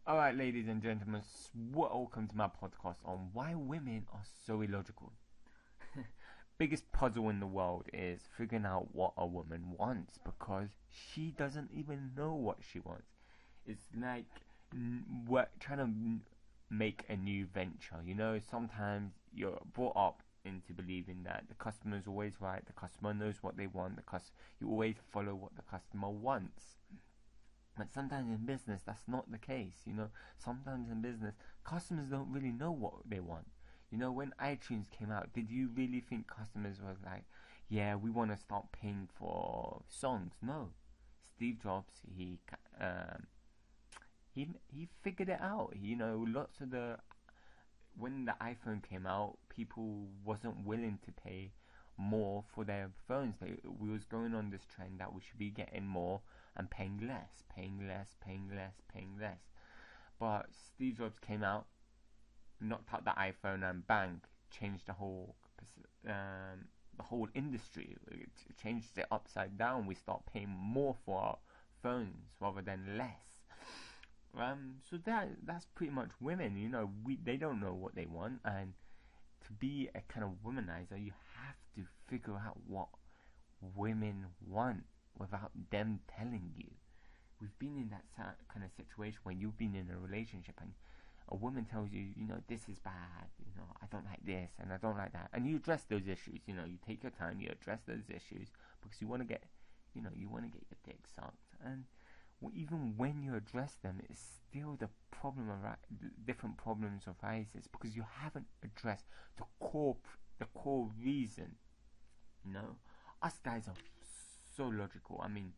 Alright, ladies and gentlemen, welcome to my podcast on why women are so illogical. Biggest puzzle in the world is figuring out what a woman wants because she doesn't even know what she wants. It's like we're trying to make a new venture. Sometimes you're brought up into believing that the customer is always right, the customer knows what they want, you always follow what the customer wants. But sometimes in business, that's not the case. Sometimes in business, customers don't really know what they want. When iTunes came out, did you really think customers was like, yeah, we want to start paying for songs? No. Steve Jobs, he figured it out. When the iPhone came out, people wasn't willing to pay more for their phones. We was going on this trend that we should be getting more and paying less. But Steve Jobs came out, knocked out the iPhone, and bang, changed the whole industry. It changed it upside down. We start paying more for our phones rather than less. So that's pretty much women. They don't know what they want, and to be a kind of womanizer, you have to figure out what women want without them telling you. We've been in that kind of situation when you've been in a relationship and a woman tells you, this is bad, I don't like this and I don't like that, and you address those issues. You take your time, you address those issues because you want to get your dick sucked. And even when you address them, it's still different problems arises because you haven't addressed the core reason. Us guys are so logical. I mean,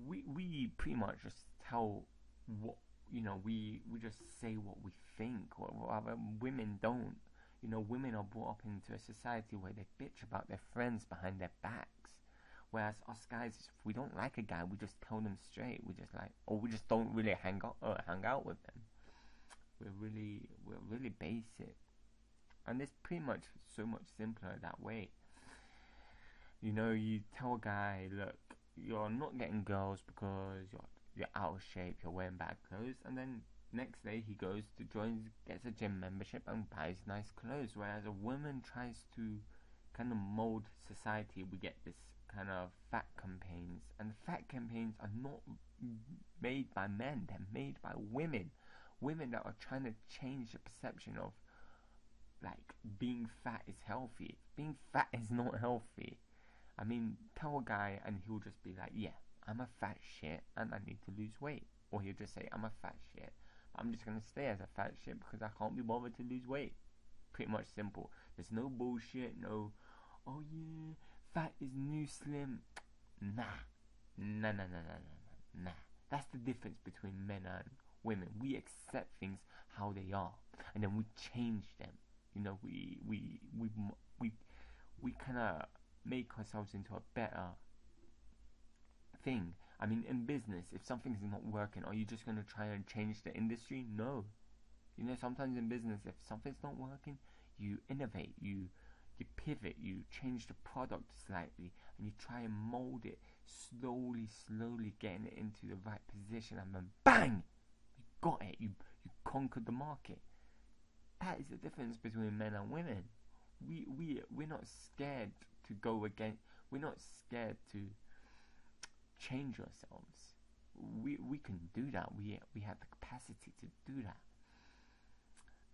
we pretty much just tell what we just say what we think, or rather women don't. Women are brought up into a society where they bitch about their friends behind their backs. Whereas us guys, if we don't like a guy, we just tell them straight. We just don't really hang out with them. We're really basic, and it's pretty much so much simpler that way. You tell a guy, look, you're not getting girls because you're out of shape, you're wearing bad clothes, and then next day he gets a gym membership and buys nice clothes. Whereas a woman tries to kind of mold society. We get this kind of fat campaigns, and the fat campaigns are not made by men, they're made by women that are trying to change the perception of like being fat is healthy. Being fat is not healthy. I mean, tell a guy and he'll just be like, yeah, I'm a fat shit and I need to lose weight. Or he'll just say, I'm a fat shit, but I'm just going to stay as a fat shit because I can't be bothered to lose weight. Pretty much simple. There's no bullshit, no, oh yeah, fat is new slim. Nah. That's the difference between men and women. We accept things how they are, and then we change them. We kind of make ourselves into a better thing. I mean, in business, if something's not working, are you just going to try and change the industry? No. Sometimes in business, if something's not working, you innovate, you pivot, you change the product slightly, and you try and mold it slowly getting it into the right position, and then bang, you got it. You conquered the market. That is the difference between men and women. We're not scared to go again. We're not scared to change ourselves. We can do that. We have the capacity to do that.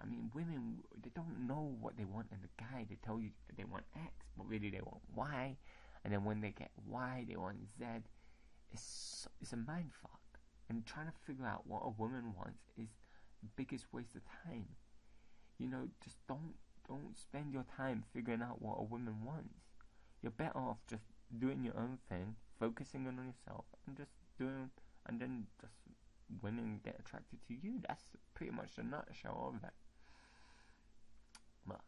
I mean, women, they don't know what they want in a guy. They tell you they want X, but really they want Y. And then when they get Y, they want Z. It's a mind fuck. And trying to figure out what a woman wants is the biggest waste of time. Just don't spend your time figuring out what a woman wants. You're better off just doing your own thing, focusing on yourself, and then just women get attracted to you. That's pretty much the nutshell of it. But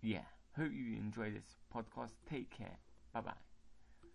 yeah, hope you enjoy this podcast. Take care. Bye bye.